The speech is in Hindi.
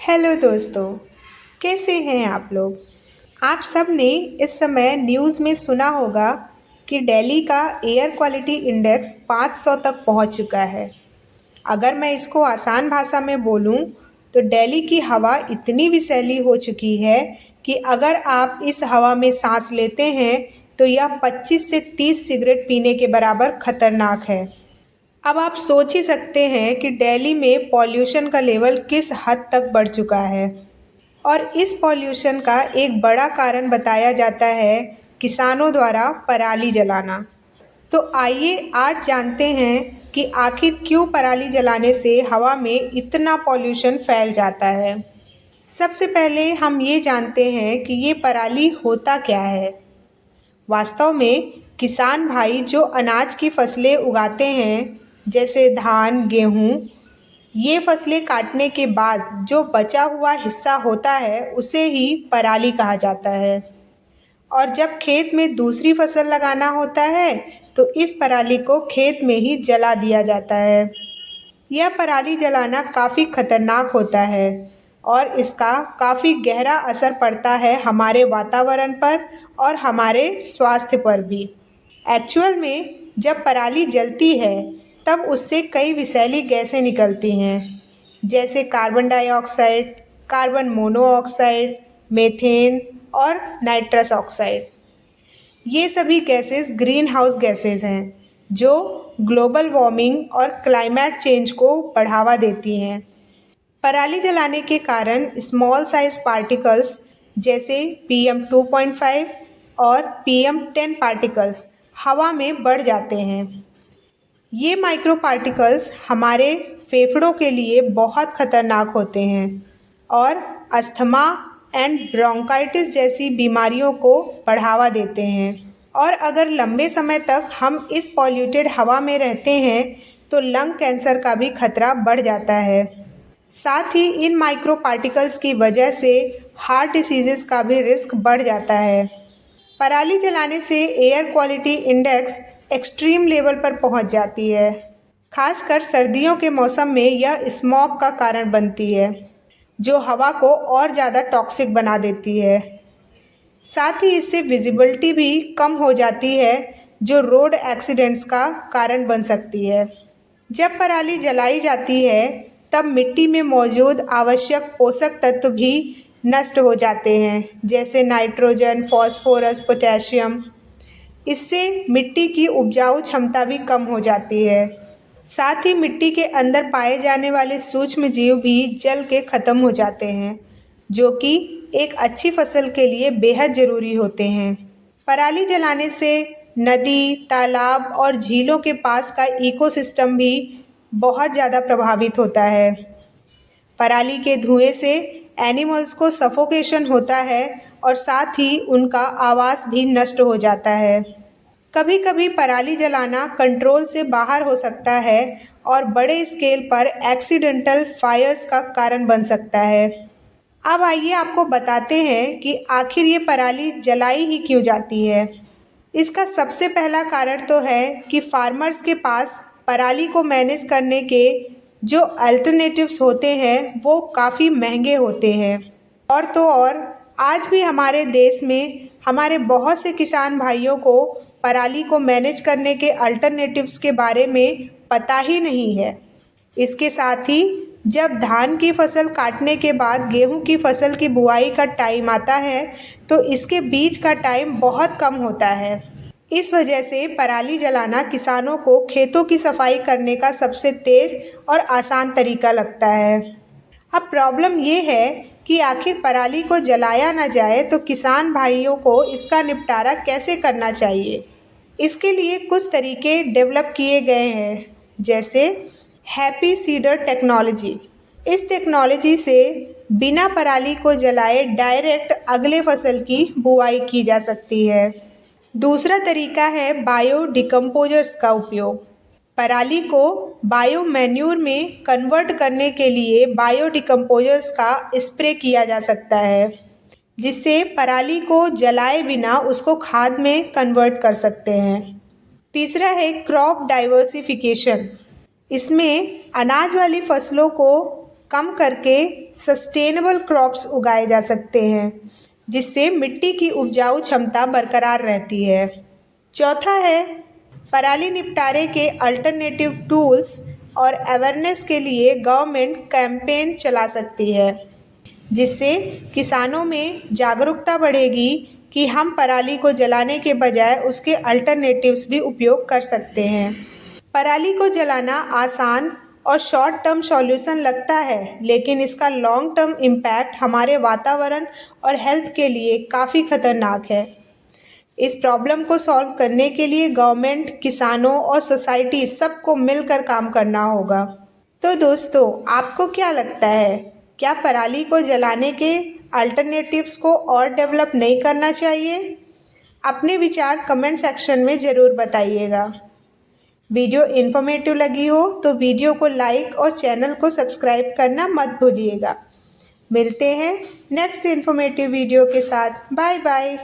हेलो दोस्तों, कैसे हैं आप लोग। आप सब ने इस समय न्यूज़ में सुना होगा कि दिल्ली का एयर क्वालिटी इंडेक्स 500 तक पहुंच चुका है। अगर मैं इसको आसान भाषा में बोलूं तो दिल्ली की हवा इतनी विषैली हो चुकी है कि अगर आप इस हवा में सांस लेते हैं तो यह 25 से 30 सिगरेट पीने के बराबर खतरनाक है। अब आप सोच ही सकते हैं कि दिल्ली में पॉल्यूशन का लेवल किस हद तक बढ़ चुका है। और इस पॉल्यूशन का एक बड़ा कारण बताया जाता है किसानों द्वारा पराली जलाना। तो आइए आज जानते हैं कि आखिर क्यों पराली जलाने से हवा में इतना पॉल्यूशन फैल जाता है। सबसे पहले हम ये जानते हैं कि ये पराली होता क्या है। वास्तव में किसान भाई जो अनाज की फसलें उगाते हैं, जैसे धान, गेहूँ, ये फसलें काटने के बाद जो बचा हुआ हिस्सा होता है उसे ही पराली कहा जाता है। और जब खेत में दूसरी फसल लगाना होता है तो इस पराली को खेत में ही जला दिया जाता है। यह पराली जलाना काफ़ी खतरनाक होता है और इसका काफ़ी गहरा असर पड़ता है हमारे वातावरण पर और हमारे स्वास्थ्य पर भी। एक्चुअल में जब पराली जलती है तब उससे कई विषैली गैसें निकलती हैं, जैसे carbon dioxide, carbon monoxide, methane और नाइट्रस ऑक्साइड। ये सभी गैसेस ग्रीन हाउस गैसेस हैं जो ग्लोबल वार्मिंग और क्लाइमेट चेंज को बढ़ावा देती हैं। पराली जलाने के कारण स्मॉल साइज पार्टिकल्स जैसे PM2.5 और PM10 पार्टिकल्स हवा में बढ़ जाते हैं। ये माइक्रो पार्टिकल्स हमारे फेफड़ों के लिए बहुत खतरनाक होते हैं और अस्थमा एंड ब्रोंकाइटिस जैसी बीमारियों को बढ़ावा देते हैं। और अगर लंबे समय तक हम इस पॉल्यूटेड हवा में रहते हैं तो लंग कैंसर का भी खतरा बढ़ जाता है। साथ ही इन माइक्रो पार्टिकल्स की वजह से हार्ट डिसीजेस का भी रिस्क बढ़ जाता है। पराली जलाने से air quality index extreme level पर पहुंच जाती है। खासकर सर्दियों के मौसम में यह स्मॉग का कारण बनती है, जो हवा को और ज़्यादा टॉक्सिक बना देती है। साथ ही इससे विजिबिलिटी भी कम हो जाती है, जो रोड एक्सीडेंट्स का कारण बन सकती है। जब पराली जलाई जाती है तब मिट्टी में मौजूद आवश्यक पोषक तत्व भी नष्ट हो जाते हैं, जैसे नाइट्रोजन, फॉस्फोरस, पोटेशियम। इससे मिट्टी की उपजाऊ क्षमता भी कम हो जाती है। साथ ही मिट्टी के अंदर पाए जाने वाले सूक्ष्म जीव भी जल के खत्म हो जाते हैं, जो कि एक अच्छी फसल के लिए बेहद ज़रूरी होते हैं। पराली जलाने से नदी, तालाब और झीलों के पास का इकोसिस्टम भी बहुत ज़्यादा प्रभावित होता है। पराली के धुएं से एनिमल्स को सफोकेशन होता है और साथ ही उनका आवास भी नष्ट हो जाता है। कभी कभी पराली जलाना कंट्रोल से बाहर हो सकता है और बड़े स्केल पर एक्सीडेंटल फायर्स का कारण बन सकता है। अब आइए आपको बताते हैं कि आखिर ये पराली जलाई ही क्यों जाती है। इसका सबसे पहला कारण तो है कि फार्मर्स के पास पराली को मैनेज करने के जो अल्टरनेटिव्स होते हैं वो काफ़ी महंगे होते हैं। और तो और आज भी हमारे देश में हमारे बहुत से किसान भाइयों को पराली को मैनेज करने के अल्टरनेटिव्स के बारे में पता ही नहीं है। इसके साथ ही जब धान की फसल काटने के बाद गेहूं की फसल की बुआई का टाइम आता है तो इसके बीच का टाइम बहुत कम होता है। इस वजह से पराली जलाना किसानों को खेतों की सफाई करने का सबसे तेज़ और आसान तरीका लगता है। अब प्रॉब्लम ये है कि आखिर पराली को जलाया ना जाए तो किसान भाइयों को इसका निपटारा कैसे करना चाहिए। इसके लिए कुछ तरीके डेवलप किए गए हैं, जैसे हैप्पी सीडर टेक्नोलॉजी। इस टेक्नोलॉजी से बिना पराली को जलाए डायरेक्ट अगले फसल की बुआई की जा सकती है। दूसरा तरीका है बायो डिकम्पोजर्स का उपयोग। पराली को बायो मैन्यूर में कन्वर्ट करने के लिए बायो डिकम्पोजर्स का स्प्रे किया जा सकता है, जिससे पराली को जलाए बिना उसको खाद में कन्वर्ट कर सकते हैं। तीसरा है क्रॉप डाइवर्सिफिकेशन। इसमें अनाज वाली फसलों को कम करके सस्टेनेबल क्रॉप्स उगाए जा सकते हैं, जिससे मिट्टी की उपजाऊ क्षमता बरकरार रहती है। चौथा है, पराली निपटारे के अल्टरनेटिव टूल्स और अवेयरनेस के लिए गवर्नमेंट कैंपेन चला सकती है, जिससे किसानों में जागरूकता बढ़ेगी कि हम पराली को जलाने के बजाय उसके अल्टरनेटिव्स भी उपयोग कर सकते हैं। पराली को जलाना आसान और शॉर्ट टर्म सॉल्यूशन लगता है, लेकिन इसका लॉन्ग टर्म इम्पैक्ट हमारे वातावरण और हेल्थ के लिए काफ़ी खतरनाक है। इस प्रॉब्लम को सॉल्व करने के लिए गवर्नमेंट, किसानों और सोसाइटी सबको मिलकर काम करना होगा। तो दोस्तों, आपको क्या लगता है, क्या पराली को जलाने के अल्टरनेटिव्स को और डेवलप नहीं करना चाहिए? अपने विचार कमेंट सेक्शन में ज़रूर बताइएगा। वीडियो इन्फॉर्मेटिव लगी हो तो वीडियो को लाइक और चैनल को सब्सक्राइब करना मत भूलिएगा। मिलते हैं नेक्स्ट इन्फॉर्मेटिव वीडियो के साथ। Bye bye.